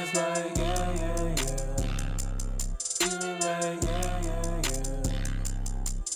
just like, yeah, yeah, yeah. Feeling like, yeah, yeah, yeah.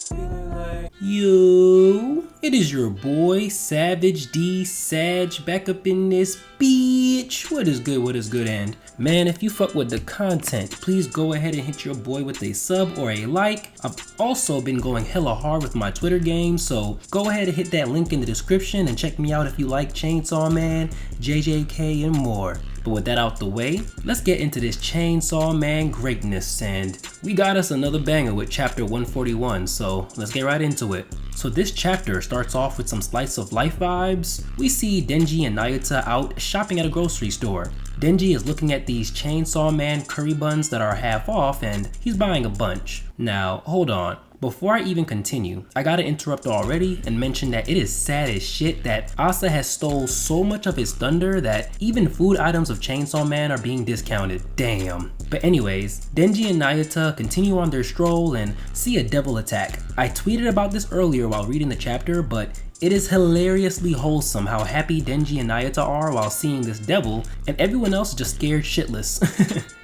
Feeling like. Yo, it is your boy Savage D Sag back up in this bitch. What is good, and man, if you fuck with the content, please go ahead and hit your boy with a sub or a like. I've also been going hella hard with my Twitter game, so go ahead and hit that link in the description and check me out if you like Chainsaw Man, JJK, and more. But with that out the way, let's get into this Chainsaw Man greatness, and we got us another banger with chapter 141, so let's get right into it. So this chapter starts off with some slice of life vibes. We see Denji and Nayuta out shopping at a grocery store. Denji is looking at these Chainsaw Man curry buns that are half off, and he's buying a bunch. Now, hold on. Before I even continue, I gotta interrupt already and mention that it is sad as shit that Asa has stole so much of his thunder that even food items of Chainsaw Man are being discounted. Damn. But anyways, Denji and Nayuta continue on their stroll and see a devil attack. I tweeted about this earlier while reading the chapter, but it is hilariously wholesome how happy Denji and Nayuta are while seeing this devil, and everyone else just scared shitless.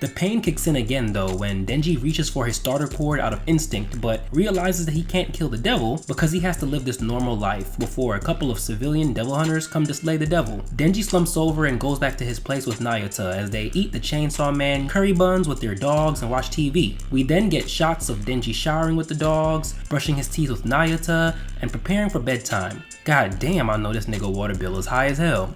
The pain kicks in again though when Denji reaches for his starter cord out of instinct, but realizes that he can't kill the devil because he has to live this normal life before a couple of civilian devil hunters come to slay the devil. Denji slumps over and goes back to his place with Nayuta as they eat the Chainsaw Man curry buns with their dogs and watch TV. We then get shots of Denji showering with the dogs, brushing his teeth with Nayuta, and preparing for bedtime. God damn, I know this nigga water bill is high as hell.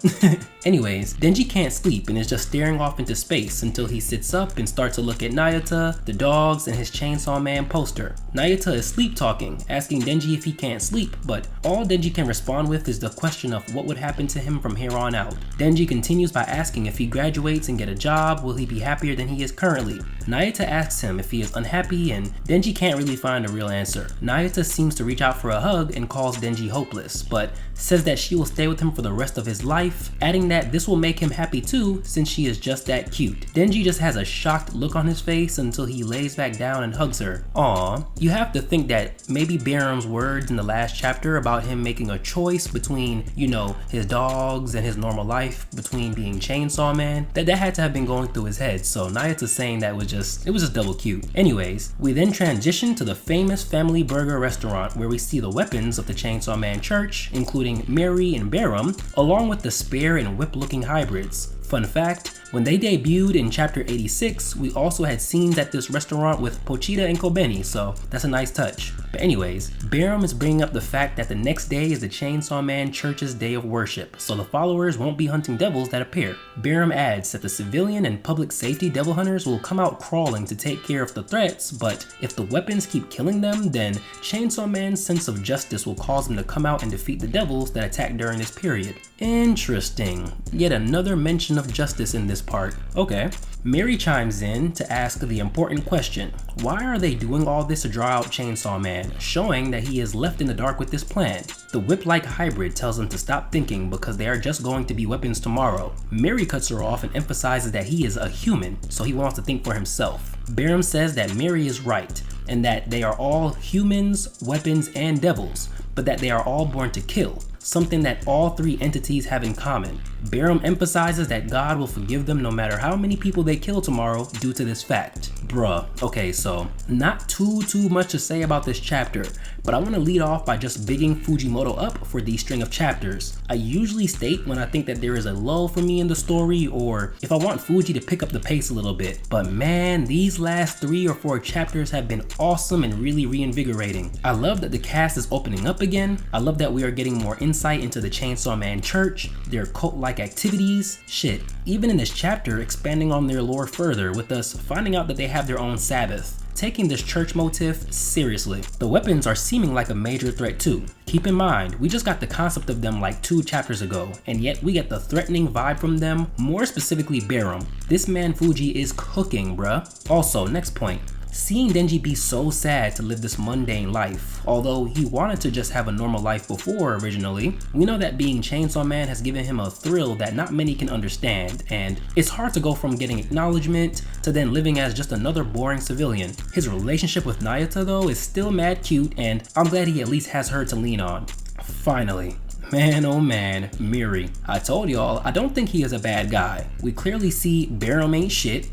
Anyways, Denji can't sleep and is just staring off into space until he sits up and starts to look at Nayuta, the dogs, and his Chainsaw Man poster. Nayuta is sleep talking, asking Denji if he can't sleep, but all Denji can respond with is the question of what would happen to him from here on out. Denji continues by asking if he graduates and get a job, will he be happier than he is currently? Nayuta asks him if he is unhappy, and Denji can't really find a real answer. Nayuta seems to reach out for a hug and calls Denji hopeless, but says that she will stay with him for the rest of his life, adding that this will make him happy too since she is just that cute. Denji just has a shocked look on his face until he lays back down and hugs her. Aww. You have to think that maybe Barum's words in the last chapter about him making a choice between, you know, his dogs and his normal life, between being Chainsaw Man, that had to have been going through his head, so Nayuta saying that was just double cute. Anyways, we then transition to the famous family burger restaurant where we see the weapons of the Chainsaw Man church, including Mary and Barum, along with the spear and whip looking hybrids. Fun fact, when they debuted in chapter 86, we also had scenes at this restaurant with Pochita and Kobeni, so that's a nice touch. But anyways, Barum is bringing up the fact that the next day is the Chainsaw Man Church's day of worship, so the followers won't be hunting devils that appear. Barum adds that the civilian and public safety devil hunters will come out crawling to take care of the threats, but if the weapons keep killing them, then Chainsaw Man's sense of justice will cause them to come out and defeat the devils that attack during this period. Interesting. Yet another mention of justice in this part. Okay. Mary chimes in to ask the important question, why are they doing all this to draw out Chainsaw Man, showing that he is left in the dark with this plan? The whip-like hybrid tells him to stop thinking because they are just going to be weapons tomorrow. Mary cuts her off and emphasizes that he is a human, so he wants to think for himself. Barum says that Mary is right, and that they are all humans, weapons, and devils, but that they are all born to kill, something that all three entities have in common. Barum emphasizes that God will forgive them no matter how many people they kill tomorrow due to this fact. Bruh. Okay, so not too much to say about this chapter, but I want to lead off by just bigging Fujimoto up for these string of chapters. I usually state when I think that there is a lull for me in the story, or if I want Fuji to pick up the pace a little bit, but man, these last 3 or 4 chapters have been awesome and really reinvigorating. I love that the cast is opening up again. I love that we are getting more insight into the Chainsaw Man Church, their cult-like activities, shit, even in this chapter expanding on their lore further with us finding out that they have their own Sabbath, taking this church motif seriously. The weapons are seeming like a major threat too. Keep in mind, we just got the concept of them like 2 chapters ago, and yet we get the threatening vibe from them, more specifically Barum. This man Fuji is cooking, bruh. Also, next point. Seeing Denji be so sad to live this mundane life, although he wanted to just have a normal life before originally, we know that being Chainsaw Man has given him a thrill that not many can understand, and it's hard to go from getting acknowledgement to then living as just another boring civilian. His relationship with Nayuta though is still mad cute, and I'm glad he at least has her to lean on. Finally. Man, oh man, Miri. I told y'all, I don't think he is a bad guy. We clearly see Barum ain't shit.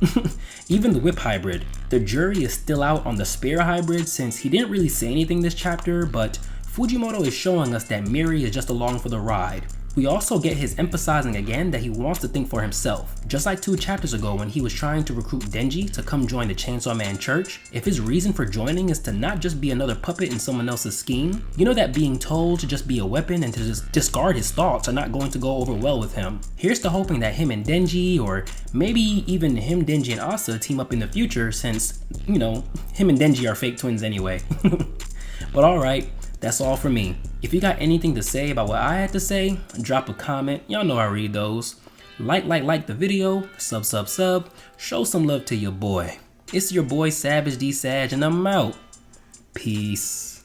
Even the whip hybrid. The jury is still out on the spare hybrid since he didn't really say anything this chapter, but Fujimoto is showing us that Miri is just along for the ride. We also get his emphasizing again that he wants to think for himself. Just like 2 chapters ago when he was trying to recruit Denji to come join the Chainsaw Man Church, if his reason for joining is to not just be another puppet in someone else's scheme, you know that being told to just be a weapon and to just discard his thoughts are not going to go over well with him. Here's to hoping that him and Denji, or maybe even him, Denji, and Asa team up in the future since, you know, him and Denji are fake twins anyway. But alright. That's all for me. If you got anything to say about what I had to say, drop a comment. Y'all know I read those. Like the video, sub. Show some love to your boy. It's your boy Savage D Sag, and I'm out. Peace.